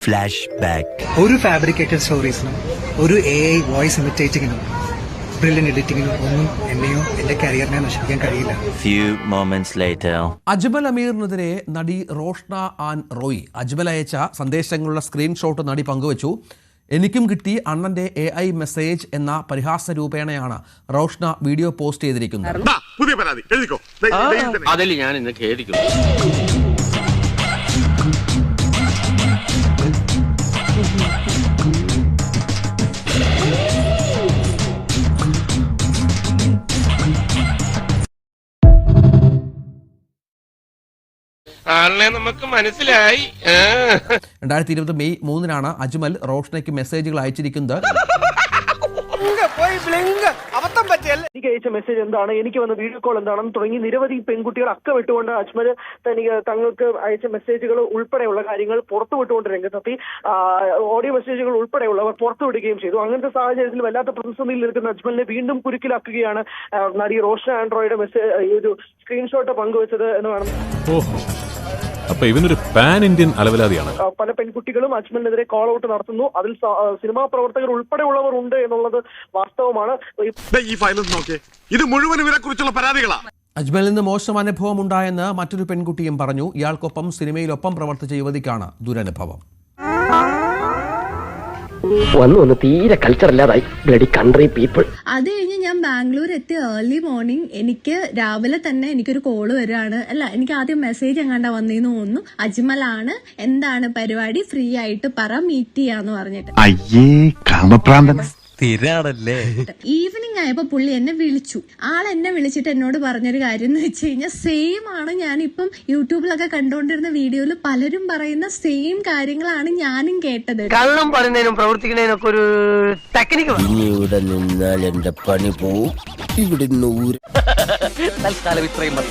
Flash back. ഒരു fabricated സ്റ്റോറീസിനും ഒരു AI voice ഇമിറ്റേറ്റിങ്ങിനും brilliant എഡിറ്റിങ്ങിനും ഒന്നും എന്നെയോ എന്റെ കരിയറിനെ നശിപ്പിക്കാൻ കഴിയില്ല. Few moments later. അജ്മൽ അമീറിനെതിരെ നടി റോഷ്ന ആൻ റോയ് അജ്മൽ അയച്ച സന്ദേശങ്ങളുടെ സ്ക്രീൻഷോട്ട് നടി പങ്കുവച്ചു. എനിക്കും കിട്ടി അണ്ണന്റെ AI മെസ്സേജ് എന്ന പരിഹാസ രൂപേണയാണ് റോഷ്ന വീഡിയോ പോസ്റ്റ് ചെയ്തിരിക്കുന്നത്. പുതിയ പരാതി എഴുതിക്കോ. അതിൽ ഞാൻ ഇന്ന് ഖേദിക്കുന്നു. ആളിനെ നമുക്ക് മനസ്സിലായി. 2020 മെയ് 3 അജ്മൽ റോഷ്നയ്ക്ക് മെസ്സേജുകൾ അയച്ചിരിക്കുന്നത്. എനിക്ക് അയച്ച മെസ്സേജ് എന്താണ്, എനിക്ക് വന്ന വീഡിയോ കോൾ എന്താണെന്ന് തുടങ്ങി നിരവധി പെൺകുട്ടികൾ അക്കമിട്ടുകൊണ്ട് അജ്മൽ തങ്ങൾക്ക് അയച്ച മെസ്സേജുകൾ ഉൾപ്പെടെയുള്ള കാര്യങ്ങൾ പുറത്തുവിട്ടുകൊണ്ട് രംഗത്തെത്തി. ഓഡിയോ മെസ്സേജുകൾ ഉൾപ്പെടെയുള്ളവർ പുറത്തുവിടുകയും ചെയ്തു. അങ്ങനത്തെ സാഹചര്യത്തിൽ വല്ലാത്ത പ്രതിസന്ധിയിൽ നിൽക്കുന്ന അജ്മലിനെ വീണ്ടും കുരുക്കിലാക്കുകയാണ് നടി റോഷ്ന ആൻഡ്രോയുടെ ഒരു സ്ക്രീൻഷോട്ട് പങ്കുവച്ചത് എന്ന് വേണം. അപ്പൊ ഇവനൊരു പാൻ ഇന്ത്യൻ അലവലാതിയാണ്. പല പെൺകുട്ടികളും അജ്മലിനെതിരെ കോൾ ഔട്ട് നടത്തുന്നു. അതിൽ സിനിമാ പ്രവർത്തകർ ഉൾപ്പെടെയുള്ളവർ ഉണ്ട് എന്നുള്ളത് വാസ്തവമാണ്. ഈ ഫയൽ നോക്കിയേ, ഇത് മുഴുവൻ ഇവരെ കുറിച്ചുള്ള പരാതികളാണ്. അജ്മലിൽ നിന്ന് മോശം അനുഭവം ഉണ്ടായെന്ന് മറ്റൊരു പെൺകുട്ടിയും പറഞ്ഞു. ഇയാൾക്കൊപ്പം സിനിമയിലൊപ്പം പ്രവർത്തിച്ച യുവതിക്കാണ് ദുരനുഭവം. വന്ന് തീരെ കൾച്ചർ ഇല്ലാതായി ബ്ലഡി കൺട്രി പീപ്പിൾ. അത് കഴിഞ്ഞ് ഞാൻ ബാംഗ്ലൂർ എത്തി ഏർലി മോർണിംഗ്. എനിക്ക് രാവിലെ തന്നെ എനിക്കൊരു കോള് വരികയാണ്. എനിക്ക് ആദ്യം മെസ്സേജ് എങ്ങാണ്ടാ വന്നേന്ന് തോന്നുന്നു. അജ്മലാണ്, എന്താണ് പരിപാടി, ഫ്രീ ആയിട്ട് പറ, മീറ്റ് ചെയ്യാന്ന് പറഞ്ഞിട്ട്. ഈവനിങ് ആയപ്പോ പുള്ളി എന്നെ വിളിച്ചു. ആളെന്നെ വിളിച്ചിട്ട് എന്നോട് പറഞ്ഞൊരു കാര്യം എന്ന് വെച്ച് കഴിഞ്ഞാൽ സെയിം ആണ് ഞാനിപ്പം യൂട്യൂബിലൊക്കെ കണ്ടുകൊണ്ടിരുന്ന വീഡിയോയിൽ പലരും പറയുന്ന സെയിം കാര്യങ്ങളാണ് ഞാനും കേട്ടത്. കള്ളം പറയുന്നതിനും പ്രവർത്തിക്കുന്നതിനൊക്കെ ഒരു ടെക്നിക്ക്. ഇനി ഇവിടെ നിന്നാൽ എന്റെ പണി പോവും. ഇവിടെ തൽക്കാലം ഇത്രയും മതി.